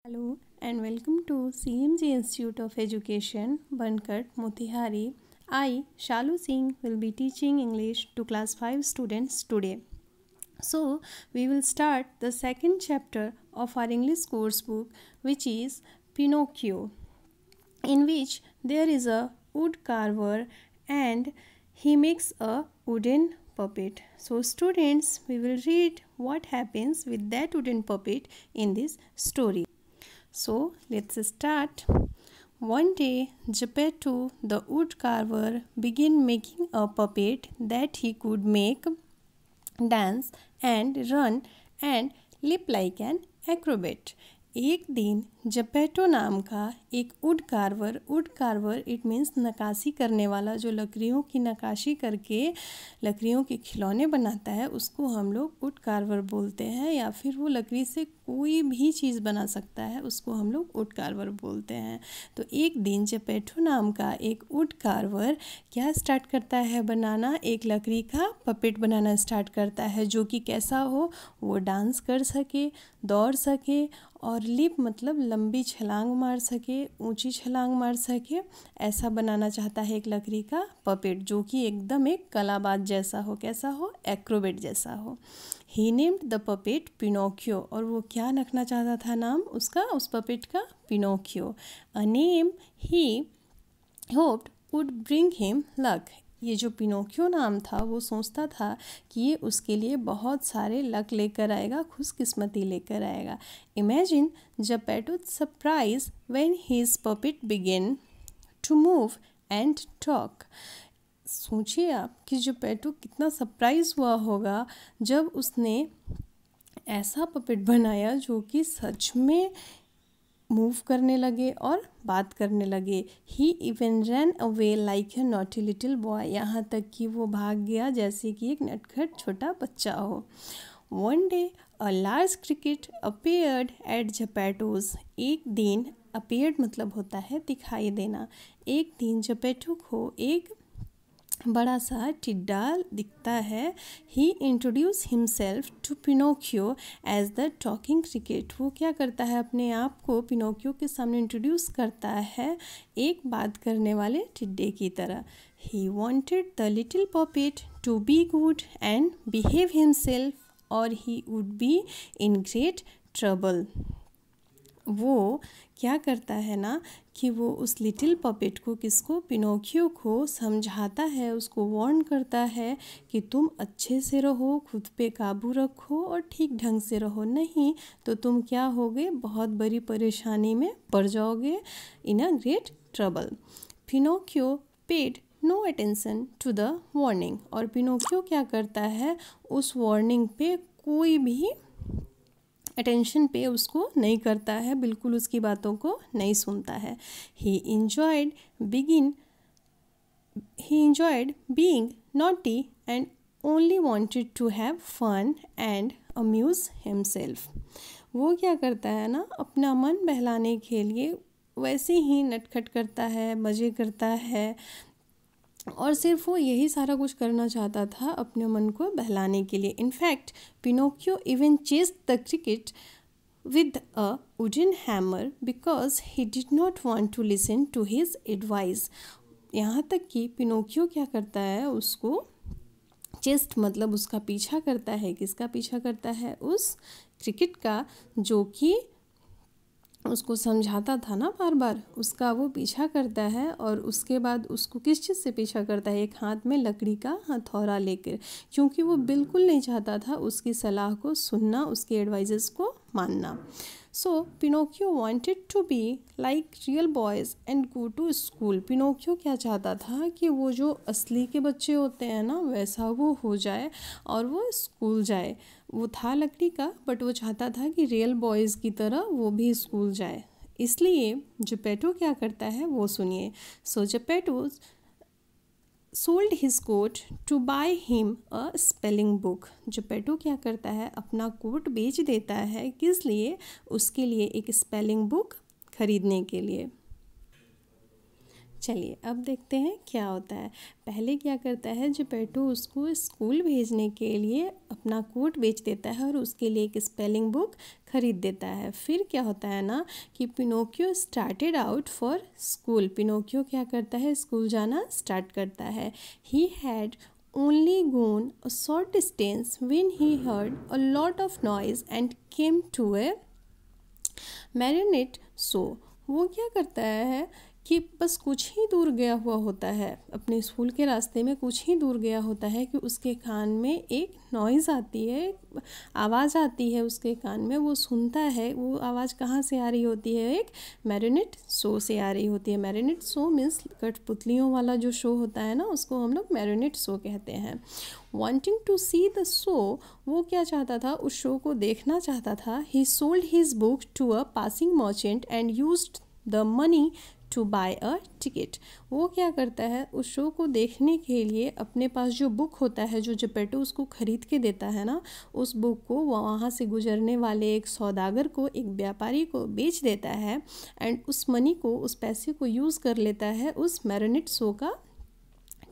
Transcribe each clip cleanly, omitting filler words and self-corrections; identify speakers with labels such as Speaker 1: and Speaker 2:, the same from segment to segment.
Speaker 1: Hello and welcome to CMG Institute of Education, Bankat, Motihari. I, Shalu Singh, will be teaching English to class 5 students today. So, we will start the second chapter of our English course book, which is Pinocchio, in which there is a wood carver and he makes a wooden puppet. So, students, we will read what happens with that wooden puppet in this story. So let's start. One day, Geppetto, the wood carver, began making a puppet that he could make dance and run and leap like an acrobat. एक दिन Geppetto नाम का एक would Carver it means नक्काशी करने वाला, जो लकड़ियों की नक्काशी करके लकड़ियों के खिलौने बनाता है, उसको हम लोग वुड कार्वर बोलते हैं। या फिर वो लकड़ी से कोई भी चीज़ बना सकता है, उसको हम लोग वुड कार्वर बोलते हैं। तो एक दिन जेपेटो नाम का एक वुड कार्वर क्या स्टार्ट करता है बनाना, एक लकड़ी का पपेट बनाना स्टार्ट करता है, जो कि कैसा हो, वो डांस कर सके, दौड़ सके और लिप मतलब लंबी छलांग मार सके, ऊंची छलांग मार सके, ऐसा बनाना चाहता है एक लकड़ी का पपेट, जो कि एकदम एक कलाबाज जैसा हो, कैसा हो, एक्रोबेट जैसा हो। ही नेम्ड द पपेट पिनोकियो, और वो क्या रखना चाहता था नाम उसका, उस पपेट का, Pinocchio. A name he hoped would bring him luck. ये जो पिनोकियो नाम था वो सोचता था कि ये उसके लिए बहुत सारे लक लेकर आएगा, खुशकिस्मती लेकर आएगा। Imagine Geppetto's surprise when his puppet began to move and talk. सोचिए आप कि जेपेटो कितना सरप्राइज हुआ होगा जब उसने ऐसा पपेट बनाया जो कि सच में मूव करने लगे और बात करने लगे। He even ran away like a naughty little boy, यहाँ तक कि वो भाग गया जैसे कि एक नटखट छोटा बच्चा हो। One day a large cricket appeared at Geppetto's. एक दिन, अपीयर्ड मतलब होता है दिखाई देना, एक दिन जेपेटो को एक बड़ा सा टिड्डा दिखता है। He introduce himself to Pinocchio as the talking cricket. वो क्या करता है, अपने आप को पिनोकियो के सामने इंट्रोड्यूस करता है एक बात करने वाले टिड्डे की तरह। He wanted the little puppet to be good and behave himself और he would be in great trouble. वो क्या करता है ना कि वो उस लिटिल पपेट को, किसको, पिनोकियो को समझाता है, उसको वार्न करता है कि तुम अच्छे से रहो, खुद पे काबू रखो और ठीक ढंग से रहो, नहीं तो तुम क्या होगे, बहुत बड़ी परेशानी में पड़ जाओगे, in a great trouble. Pinocchio paid no attention to the warning, और पिनोकियो क्या करता है, उस वार्निंग पे कोई भी अटेंशन पे उसको नहीं करता है, बिल्कुल उसकी बातों को नहीं सुनता है। He enjoyed being naughty and only wanted to have fun and amuse himself. वो क्या करता है ना, अपना मन बहलाने के लिए वैसे ही नटखट करता है, मज़े करता है, और सिर्फ वो यही सारा कुछ करना चाहता था अपने मन को बहलाने के लिए। In fact Pinocchio even chased the cricket with a wooden hammer because he did not want to listen to his advice. यहाँ तक कि पिनोकियो क्या करता है, उसको चेस्ट मतलब उसका पीछा करता है, किसका पीछा करता है, उस क्रिकेट का, जो कि उसको समझाता था ना बार बार, उसका वो पीछा करता है। और उसके बाद उसको किस चीज़ से पीछा करता है, एक हाथ में लकड़ी का हथौड़ा लेकर, क्योंकि वो बिल्कुल नहीं चाहता था उसकी सलाह को सुनना, उसके एडवाइजेस को मानना। So Pinocchio wanted to be like real boys and go to school. Pinocchio क्या चाहता था कि वो जो असली के बच्चे होते हैं ना, वैसा वो हो जाए और वो स्कूल जाए। वो था लकड़ी का, बट वो चाहता था कि रियल बॉयज़ की तरह वो भी स्कूल जाए। इसलिए जेपेटो क्या करता है वो सुनिए। So Geppetto sold his coat to buy him a spelling book. Geppetto क्या करता है, अपना कोट बेच देता है, किस लिए, उसके लिए एक स्पेलिंग बुक खरीदने के लिए। चलिए अब देखते हैं क्या होता है। पहले क्या करता है जेपेटो, उसको स्कूल भेजने के लिए अपना कोट बेच देता है और उसके लिए एक स्पेलिंग बुक खरीद देता है। फिर क्या होता है ना कि Pinocchio started out for school. Pinocchio क्या करता है, स्कूल जाना स्टार्ट करता है। He had only gone a short distance when he heard a lot of noise and came to a marionette show। वो क्या करता है कि बस कुछ ही दूर गया हुआ होता है, अपने स्कूल के रास्ते में कुछ ही दूर गया होता है कि उसके कान में एक नॉइज़ आती है, आवाज़ आती है उसके कान में। वो सुनता है, वो आवाज़ कहाँ से आ रही होती है, एक मैरिनेट शो से आ रही होती है। मैरिनेट शो मीन्स कठपुतलियों वाला जो शो होता है ना, उसको हम लोग मैरिनेट शो कहते हैं। Wanting to see the show, वो क्या चाहता था, उस शो को देखना चाहता था। He sold his book to a passing merchant and used the money to buy a ticket. वो क्या करता है, उस शो को देखने के लिए अपने पास जो बुक होता है, जो जेपेटो उसको ख़रीद के देता है ना, उस बुक को वहाँ से गुजरने वाले एक सौदागर को, एक व्यापारी को बेच देता है। एंड उस मनी को, उस पैसे को यूज़ कर लेता है उस मैरिनेट शो का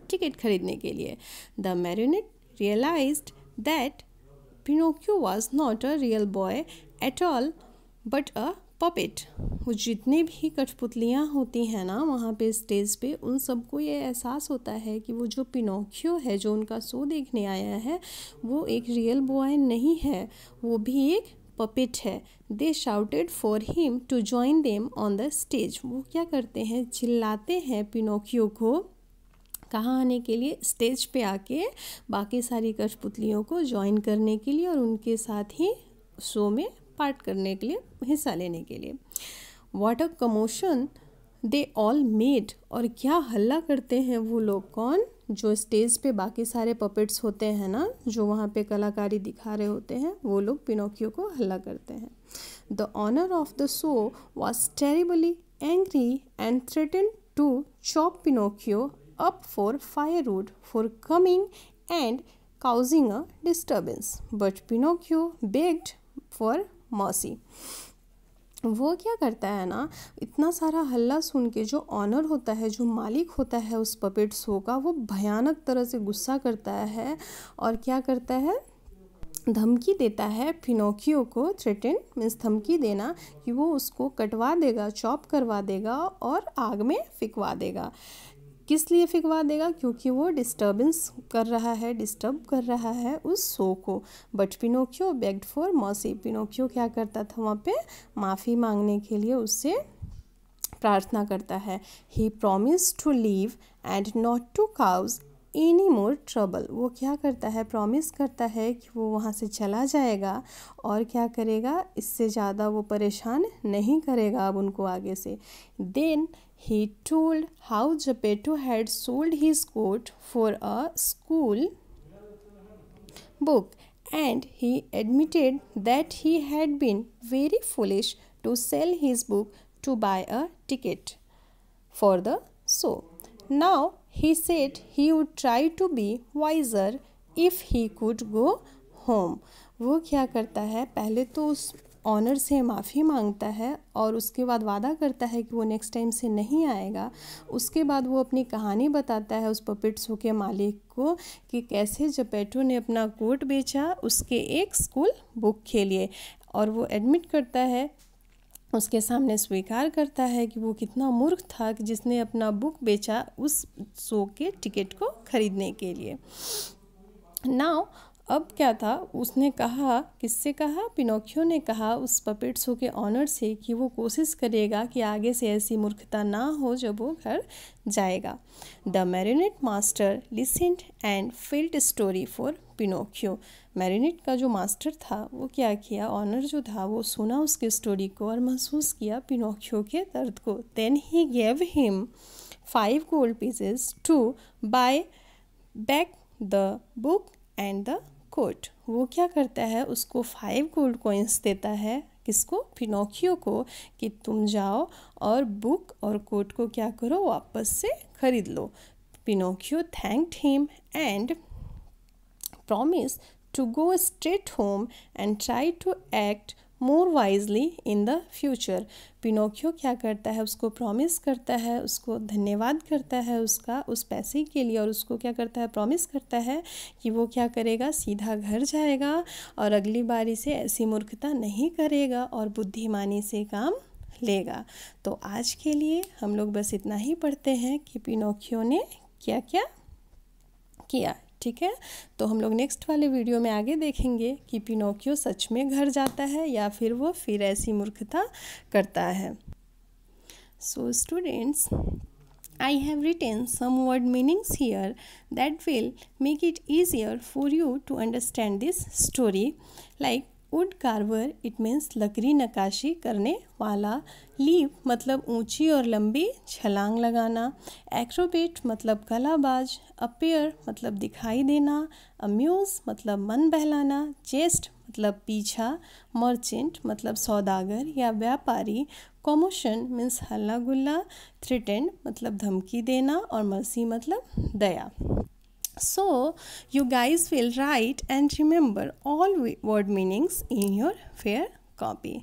Speaker 1: टिकट खरीदने के लिए। The marionette realised that Pinocchio was not a real boy at all but a puppet. वो जितने भी कठपुतलियाँ होती हैं ना वहाँ पे स्टेज पे, उन सबको ये एहसास होता है कि वो जो पिनोकियो है, जो उनका शो देखने आया है, वो एक रियल बॉय नहीं है, वो भी एक पपेट है। They shouted for him to join them on the stage. वो क्या करते हैं, चिल्लाते हैं पिनोकियो को कहाँ आने के लिए, स्टेज पे आके बाकी सारी कठपुतलियों को ज्वाइन करने के लिए और उनके साथ ही शो में पार्ट करने के लिए, हिस्सा लेने के लिए। What a commotion they all made. और क्या हल्ला करते हैं वो लोग, कौन, जो स्टेज पे बाकी सारे पपेट्स होते हैं ना, जो वहाँ पे कलाकारी दिखा रहे होते हैं, वो लोग पिनोकियो को हल्ला करते हैं। The owner of the show was terribly angry and threatened to chop Pinocchio up for firewood for coming and causing a disturbance, but Pinocchio begged for mercy। वो क्या करता है ना, इतना सारा हल्ला सुन के जो ऑनर होता है, जो मालिक होता है उस पपेट शो का, वो भयानक तरह से गुस्सा करता है और क्या करता है, धमकी देता है पिनोकियो को। थ्रेटन मीन्स धमकी देना, कि वो उसको कटवा देगा, चॉप करवा देगा और आग में फिकवा देगा। किस लिए फिकवा देगा, क्योंकि वो डिस्टर्ब कर रहा है उस शो को। But Pinocchio bagged for mercy. Pinocchio क्या करता था, वहाँ पे माफ़ी मांगने के लिए उससे प्रार्थना करता है। He promise to leave and not to cause any more trouble. वो क्या करता है, प्रॉमिस करता है कि वो वहाँ से चला जाएगा और क्या करेगा, इससे ज़्यादा वो परेशान नहीं करेगा अब उनको आगे से। Then he told how Geppetto had sold his coat for a school book, and he admitted that he had been very foolish to sell his book to buy a ticket for the show. Now he said he would try to be wiser if he could go home। वो क्या करता है, पहले तो उस honour से माफ़ी मांगता है और उसके बाद वादा करता है कि वो नेक्स्ट टाइम से नहीं आएगा। उसके बाद वो अपनी कहानी बताता है उस पपेट शो के मालिक को कि कैसे जेपेटो ने अपना कोट बेचा उसके एक स्कूल बुक के लिए, और वो एडमिट करता है, उसके सामने स्वीकार करता है कि वो कितना मूर्ख था कि जिसने अपना बुक बेचा उस शो के टिकट को खरीदने के लिए। नाउ अब क्या था, उसने कहा, किससे कहा, पिनोकियो ने कहा उस पपेट शो के ऑनर से कि वो कोशिश करेगा कि आगे से ऐसी मूर्खता ना हो जब वो घर जाएगा। The marinate master लिसेंड and felt story for Pinocchio. Marinate का जो मास्टर था वो क्या किया, ऑनर जो था वो सुना उसकी स्टोरी को और महसूस किया पिनोकियो के दर्द को। Then he gave him 5 gold pieces to buy back the book and the coat. वो क्या करता है, उसको 5 गोल्ड कॉइन्स देता है, किसको, पिनोकियो को, कि तुम जाओ और बुक और कोट को क्या करो, वापस से खरीद लो। Pinocchio thanked him and promise to go straight home and try to act more wisely in the future. Pinocchio क्या करता है, उसको प्रॉमिस करता है, उसको धन्यवाद करता है उसका उस पैसे के लिए, और उसको क्या करता है, प्रॉमिस करता है कि वो क्या करेगा, सीधा घर जाएगा और अगली बारी से ऐसी मूर्खता नहीं करेगा और बुद्धिमानी से काम लेगा। तो आज के लिए हम लोग बस इतना ही पढ़ते हैं कि पिनोकियो ने क्या क्या किया। ठीक है, तो हम लोग नेक्स्ट वाले वीडियो में आगे देखेंगे कि पिनोकियो सच में घर जाता है या फिर वो फिर ऐसी मूर्खता करता है। So students, I have written some word meanings here that will make it easier for you to understand this story. Like wood carver, it means लकड़ी नक्काशी करने वाला। लीप मतलब ऊंची और लंबी छलांग लगाना। एक्रोबेट मतलब कलाबाज। अपीयर मतलब दिखाई देना। अम्यूज मतलब मन बहलाना। चेस्ट मतलब पीछा। मर्चेंट मतलब सौदागर या व्यापारी। कॉमोशन मीन्स हल्ला गुल्ला। थ्रेटेंड मतलब धमकी देना और मर्सी मतलब दया। So you guys will write and remember all word meanings in your fair copy.